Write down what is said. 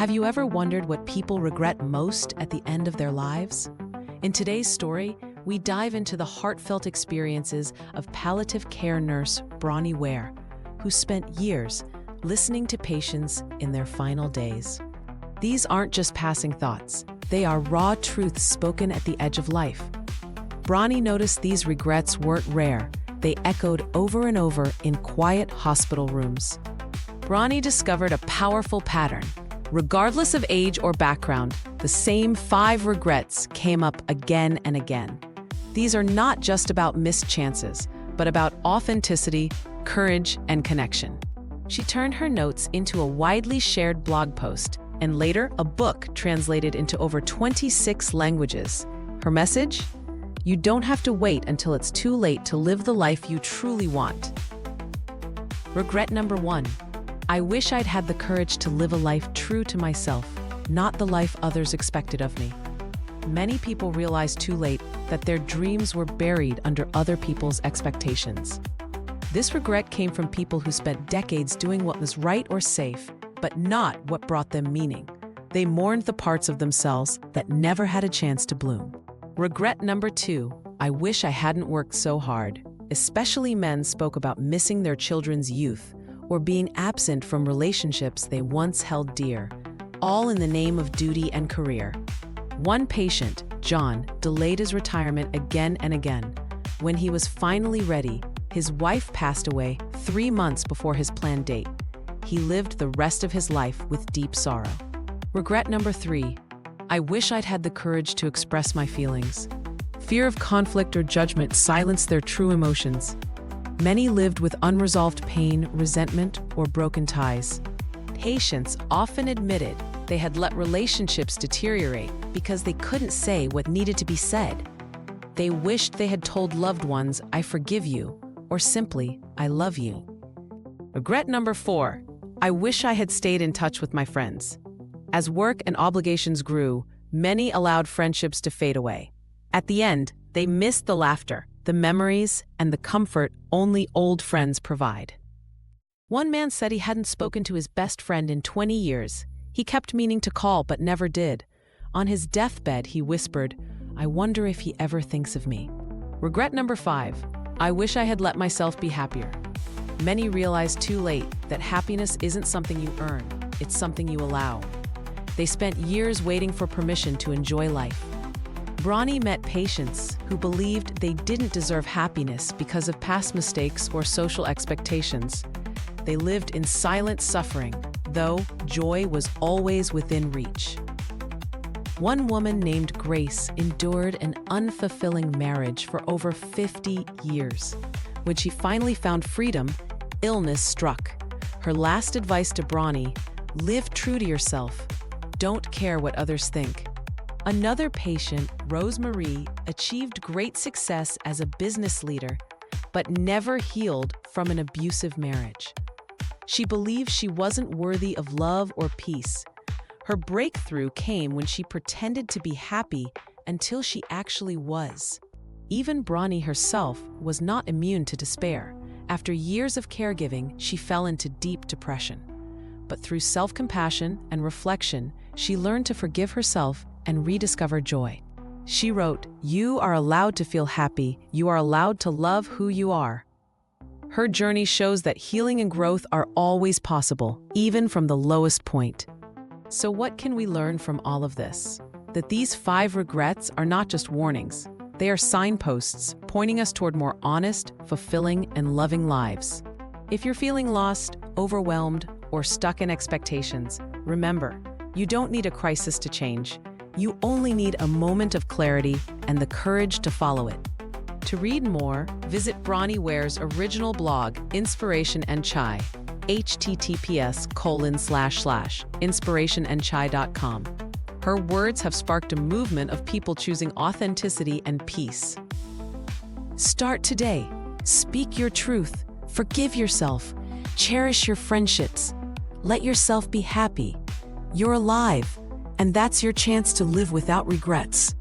Have you ever wondered what people regret most at the end of their lives? In today's story, we dive into the heartfelt experiences of palliative care nurse Bronnie Ware, who spent years listening to patients in their final days. These aren't just passing thoughts, they are raw truths spoken at the edge of life. Bronnie noticed these regrets weren't rare, they echoed over and over in quiet hospital rooms. Bronnie discovered a powerful pattern. Regardless of age or background, the same 5 regrets came up again and again. These are not just about missed chances, but about authenticity, courage, and connection. She turned her notes into a widely shared blog post and later a book translated into over 26 languages. Her message? You don't have to wait until it's too late to live the life you truly want. Regret number 1. I wish I'd had the courage to live a life true to myself, not the life others expected of me. Many people realize too late that their dreams were buried under other people's expectations. This regret came from people who spent decades doing what was right or safe, but not what brought them meaning. They mourned the parts of themselves that never had a chance to bloom. Regret number 2. I wish I hadn't worked so hard. Especially men spoke about missing their children's youth or being absent from relationships they once held dear, all in the name of duty and career. One patient, John, delayed his retirement again and again. When he was finally ready, his wife passed away 3 months before his planned date. He lived the rest of his life with deep sorrow. Regret number 3. I wish I'd had the courage to express my feelings. Fear of conflict or judgment silenced their true emotions. Many lived with unresolved pain, resentment, or broken ties. Patients often admitted they had let relationships deteriorate because they couldn't say what needed to be said. They wished they had told loved ones, I forgive you, or simply, I love you. Regret number 4. I wish I had stayed in touch with my friends. As work and obligations grew, many allowed friendships to fade away. At the end, they missed the laughter, the memories, and the comfort only old friends provide. One man said he hadn't spoken to his best friend in 20 years. He kept meaning to call but never did. On his deathbed, he whispered, I wonder if he ever thinks of me. Regret number 5. I wish I had let myself be happier. Many realize too late that happiness isn't something you earn, it's something you allow. They spent years waiting for permission to enjoy life. Bronnie met patients who believed they didn't deserve happiness because of past mistakes or social expectations. They lived in silent suffering, though joy was always within reach. One woman named Grace endured an unfulfilling marriage for over 50 years. When she finally found freedom, illness struck. Her last advice to Bronnie: live true to yourself. Don't care what others think. Another patient, Rosemary, achieved great success as a business leader, but never healed from an abusive marriage. She believed she wasn't worthy of love or peace. Her breakthrough came when she pretended to be happy until she actually was. Even Bronnie herself was not immune to despair. After years of caregiving, she fell into deep depression. But through self-compassion and reflection, she learned to forgive herself and rediscover joy. She wrote, You are allowed to feel happy. You are allowed to love who you are. Her journey shows that healing and growth are always possible, even from the lowest point. So what can we learn from all of this? That these 5 regrets are not just warnings. They are signposts pointing us toward more honest, fulfilling, and loving lives. If you're feeling lost, overwhelmed, or stuck in expectations, remember, you don't need a crisis to change. You only need a moment of clarity and the courage to follow it. To read more, visit Bronnie Ware's original blog, Inspiration and Chai, https://inspirationandchai.com. Her words have sparked a movement of people choosing authenticity and peace. Start today. Speak your truth. Forgive yourself. Cherish your friendships. Let yourself be happy. You're alive, and that's your chance to live without regrets.